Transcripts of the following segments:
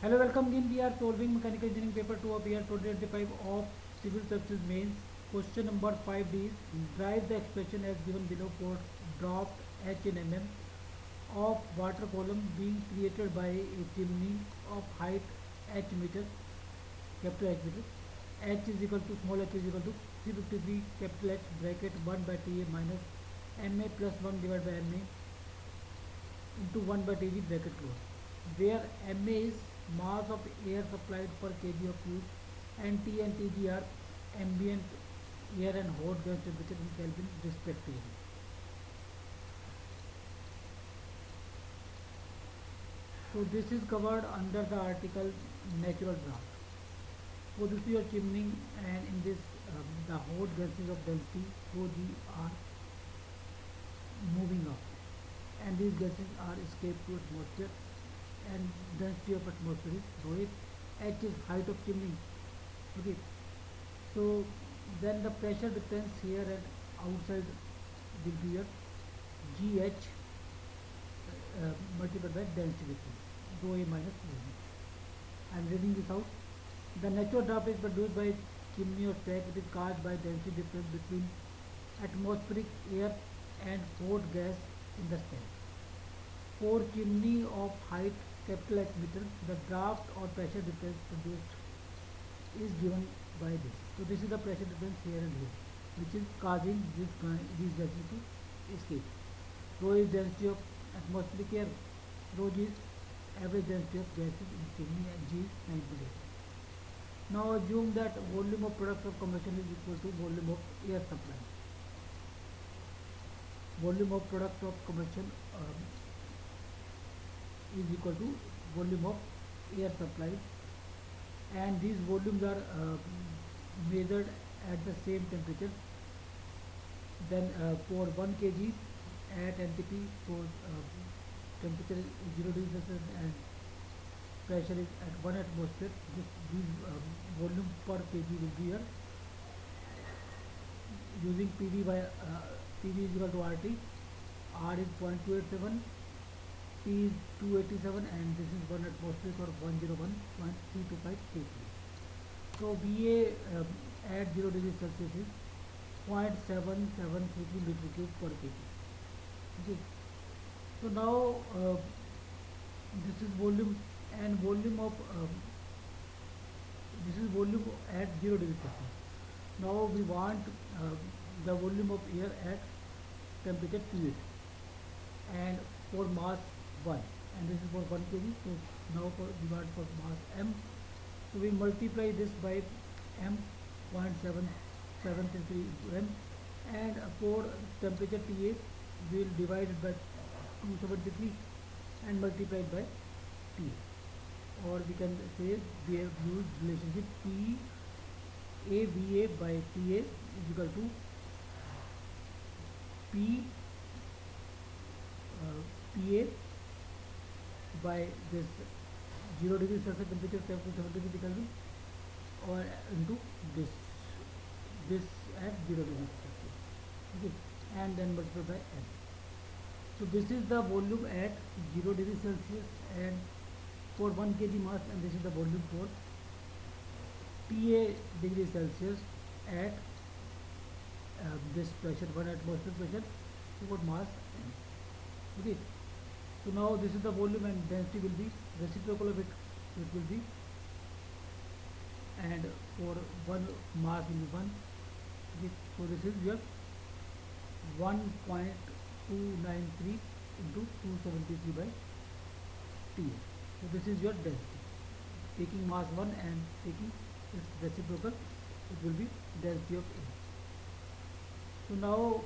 Hello, welcome again. We are solving mechanical engineering paper 2 of year 2025 of civil services mains. Question number 5D is derive the expression as given below for dropped H in of water column being created by a chimney of height H meter, capital H meter. H is equal to small h is equal to 353 capital H bracket 1 by Ta minus Ma plus 1 divided by Ma into 1 by Tg bracket close, where Ma is mass of air supplied per kg of fluid and T and Tg are ambient air and hot gas temperature in Kelvin respectively. So this is covered under the article natural draft. So this is your chimney, and in this the hot gases of density rho g are moving up, and these gases are escaped to atmosphere, and density of atmosphere is rho h. H is height of chimney. Okay, so then the pressure difference here and outside will be your gh multiplied by density difference rho a minus rho b. I am reading this out. The natural draft is produced by chimney or stack. It is caused by density difference between atmospheric air and hot gas in the stack. For chimney of height capital H meter, the draft or pressure difference produced is given by this. So this is the pressure difference here and here, which is causing these gases to escape. Rho is density of atmospheric air, rho g is average density of gases in chimney, and G is 9.8. Now assume that volume of product of combustion is equal to volume of air supply. Volume of product of combustion is equal to volume of air supplied, and these volumes are measured at the same temperature. Then for 1 kg at NTP, for temperature is 0 degrees Celsius and pressure is at 1 atmosphere. These volume per kg will be here using PV by PV is equal to RT. R is 0.287, T is 287, and this is 1 atmosphere or 101.325 kg. So VA at 0 degrees Celsius is 0.7733 meter cube per kg. Okay. So now this is volume, and volume of this is volume at 0 degrees Celsius. Now we want the volume of air at temperature T8 and for mass 1, and this is for 1 kg. So now we want for mass m. So we multiply this by m, 0.7733 into m, and for temperature T8 we will divide it by 273 and multiply it by T, or we can say we have used relationship P A V A by T A is equal to P P A by this 0 degree Celsius temperature 70 Kelvin, or into this at 0 degree Celsius. Okay, and then multiply by m. So this is the volume at 0 degree Celsius and for 1 kg mass, and this is the volume for TA degree Celsius at this pressure 1 atmosphere pressure for mass m. Okay, so now this is the volume, and density will be reciprocal of it, so it will be, and for 1 mass will be 1. Okay, so this is your 1.293 into 273 by T. So this is your density. Taking mass 1 and taking its reciprocal, it will be density of air. So now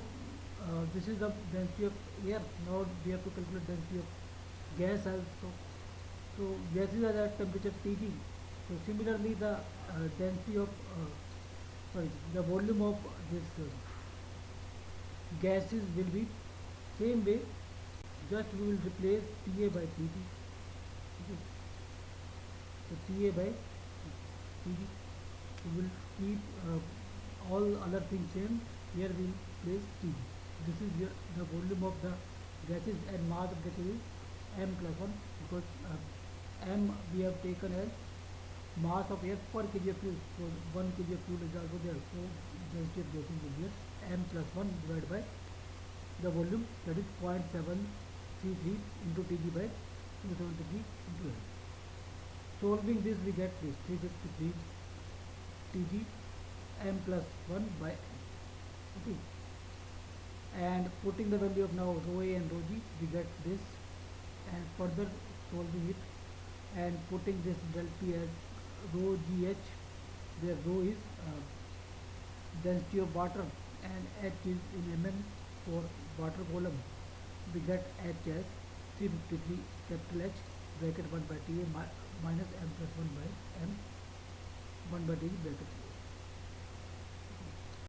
this is the density of air. Now we have to calculate density of gas also. So gases are at temperature Tg. So similarly the density of the volume of this gases will be same way, just we will replace Ta by Tg. Okay. So Ta by Tg, we will keep all other things same. Here we will place Tg. This is the volume of the gases, and mass of gases is m plus 1, because m we have taken as mass of air per kg of fuel. So 1 kg of fuel is also there. So density of gases will be at m plus 1 divided by the volume, that is 0.733 into Tg by 273 into L. Solving this we get this 353 Tg m plus 1 by m. Okay. And putting the value of now rho a and rho g, we get this, and further solving it and putting this del P as rho gh, where rho is density of water and h is in mm for water column, we get h as 353 capital H bracket 1 by Ta minus m plus 1 by m 1 by T bracket